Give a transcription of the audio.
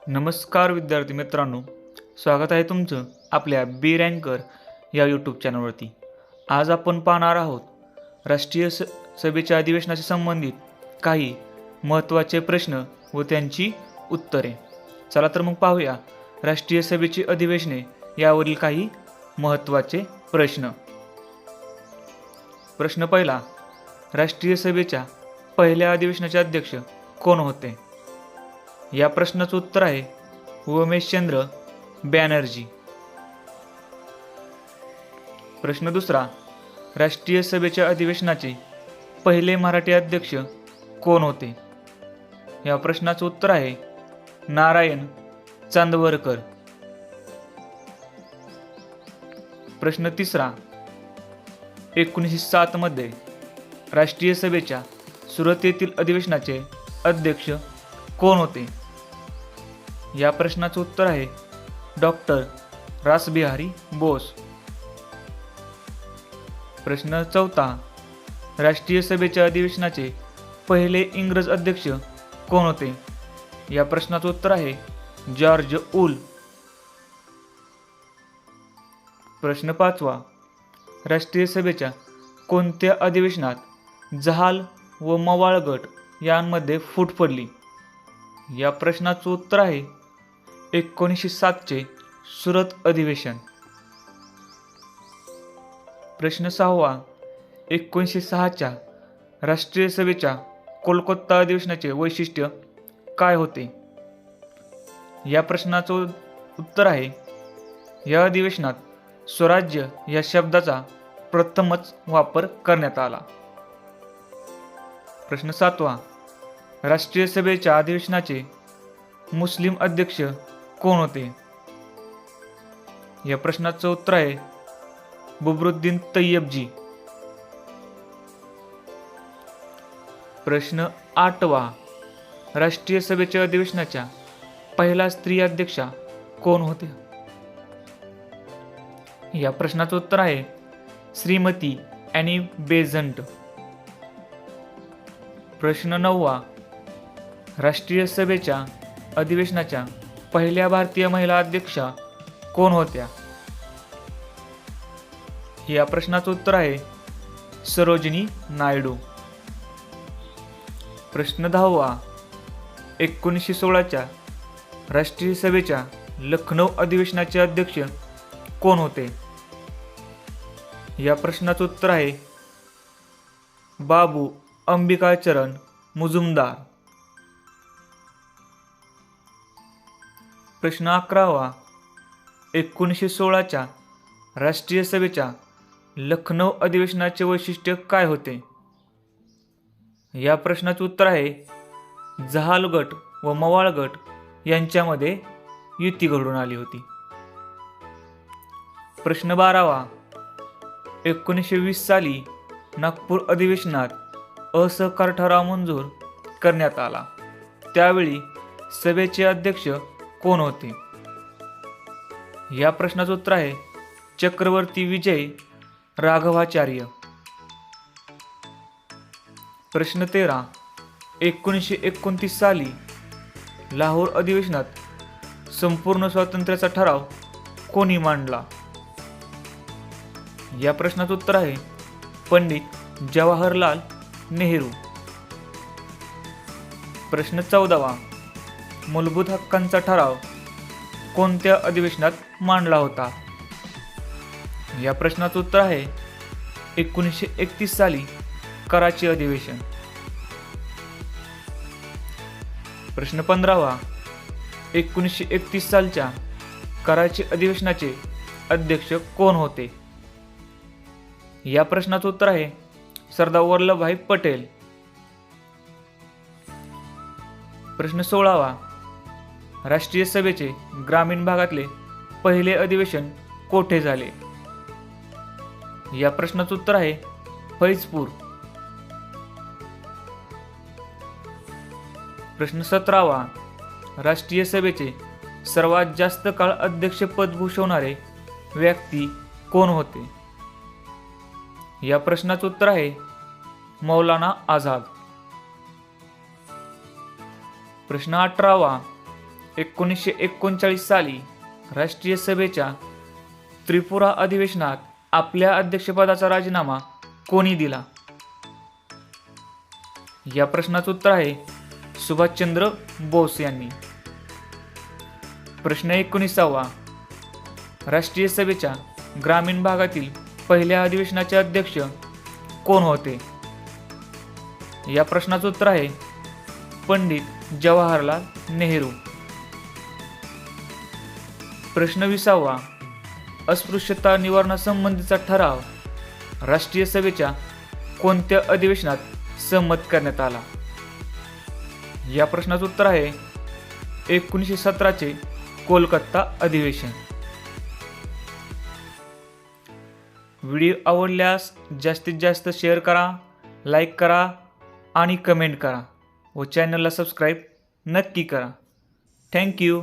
नमस्कार विद्यार्थी मित्रांनो, स्वागत आहे तुमचं आपल्या बी रँकर या यूट्यूब चॅनलवरती. आज आपण पाहणार आहोत राष्ट्रीय सभेच्या अधिवेशनाशी संबंधित काही महत्त्वाचे प्रश्न व त्यांची उत्तरे. चला तर मग पाहूया राष्ट्रीय सभेची अधिवेशने यावरील काही महत्त्वाचे प्रश्न. प्रश्न पहिला, राष्ट्रीय सभेच्या पहिल्या अधिवेशनाचे अध्यक्ष कोण होते? या प्रश्नाचं उत्तर आहे उमेशचंद्र बॅनर्जी. प्रश्न दुसरा, राष्ट्रीय सभेच्या अधिवेशनाचे पहिले मराठी अध्यक्ष कोण होते? या प्रश्नाचं उत्तर आहे नारायण चांदवरकर. प्रश्न तिसरा, 1907 मध्ये राष्ट्रीय सभेच्या सुरत येथील अधिवेशनाचे अध्यक्ष कोण होते? या प्रश्नाचं उत्तर आहे डॉक्टर रासबिहारी बोस. प्रश्न चौथा, राष्ट्रीय सभेच्या अधिवेशनाचे पहिले इंग्रज अध्यक्ष कोण होते? या प्रश्नाचं उत्तर आहे जॉर्ज वूल. प्रश्न पाचवा, राष्ट्रीय सभेच्या कोणत्या अधिवेशनात जहाल व मवाळ गट यांमध्ये फूट पडली? या प्रश्नाचं उत्तर आहे 1907चे सुरत अधिवेशन. प्रश्न सहावा, 1906च्या राष्ट्रीय सभेच्या कोलकाता अधिवेशनाचे वैशिष्ट्य काय होते? या प्रश्नाचं उत्तर आहे या अधिवेशनात स्वराज्य या शब्दाचा प्रथमच वापर करण्यात आला. प्रश्न सातवा, राष्ट्रीय सभेच्या अधिवेशनाचे मुस्लिम अध्यक्ष कोण होते? या प्रश्नाचं उत्तर आहे बुबरुद्दीन तय्यबजी. प्रश्न आठवा, राष्ट्रीय सभेच्या अधिवेशनाच्या पहिला स्त्री अध्यक्षा कोण होत्या? या प्रश्नाचं उत्तर आहे श्रीमती ॲनी बेझंट. प्रश्न नववा, राष्ट्रीय सभेच्या अधिवेशनाच्या पहिल्या भारतीय महिला अध्यक्षा कोण होत्या? या प्रश्नाचं उत्तर आहे सरोजिनी नायडू. प्रश्न दहावा, 1916च्या राष्ट्रीय सभेच्या लखनौ अधिवेशनाचे अध्यक्ष कोण होते? या प्रश्नाचं उत्तर आहे बाबू अंबिकाचरण मुजुमदार. प्रश्न 11वा, 1916च्या राष्ट्रीय सभेच्या लखनौ अधिवेशनाचे वैशिष्ट्य काय होते? या प्रश्नाचे उत्तर आहे जहाल गट व मवाळ गट यांच्यामध्ये युती घडून आली होती. प्रश्न 12वा, 1920 साली नागपूर अधिवेशनात असहकार ठराव मंजूर करण्यात आला. त्यावेळी सभेचे अध्यक्ष कोण होते? या प्रश्नाचं उत्तर आहे चक्रवर्ती विजय राघवाचार्य. प्रश्न 13, 1929 साली लाहोर अधिवेशनात संपूर्ण स्वातंत्र्याचा ठराव कोणी मांडला? या प्रश्नाचं उत्तर आहे पंडित जवाहरलाल नेहरू. प्रश्न 14वा, मूलभूत हक्कांचा ठराव कोणत्या अधिवेशनात मांडला होता? या प्रश्नाचं उत्तर आहे 1931 साली कराची अधिवेशन. प्रश्न 15वा, 1931 सालच्या कराची अधिवेशनाचे अध्यक्ष कोण होते? या प्रश्नाचं उत्तर आहे सरदार वल्लभभाई पटेल. प्रश्न 16वा, राष्ट्रीय सभेचे ग्रामीण भागातले पहिले अधिवेशन कोठे झाले? या प्रश्नाचं उत्तर आहे फैजपूर. प्रश्न 17वा, राष्ट्रीय सभेचे सर्वात जास्त काळ अध्यक्षपद भूषवणारे व्यक्ती कोण होते? या प्रश्नाचं उत्तर आहे मौलाना आझाद. प्रश्न 18वा, 1939 साली राष्ट्रीय सभेच्या त्रिपुरा अधिवेशनात आपल्या अध्यक्षपदाचा राजीनामा कोणी दिला? या प्रश्नाचं उत्तर आहे सुभाषचंद्र बोस यांनी. प्रश्न 19वा. राष्ट्रीय सभेच्या ग्रामीण भागातील पहिल्या अधिवेशनाचे अध्यक्ष कोण होते? या प्रश्नाचं उत्तर आहे पंडित जवाहरलाल नेहरू. प्रश्न 20वा. अस्पृश्यता निवारणासंबंधीचा ठराव राष्ट्रीय सभेच्या कोणत्या अधिवेशनात संमत करण्यात आला? या प्रश्नाचं उत्तर आहे 1917चे कोलकाता अधिवेशन. व्हिडिओ आवडल्यास जास्तीत जास्त शेअर करा, लाईक करा आणि कमेंट करा व चॅनलला सबस्क्राईब नक्की करा. थँक्यू.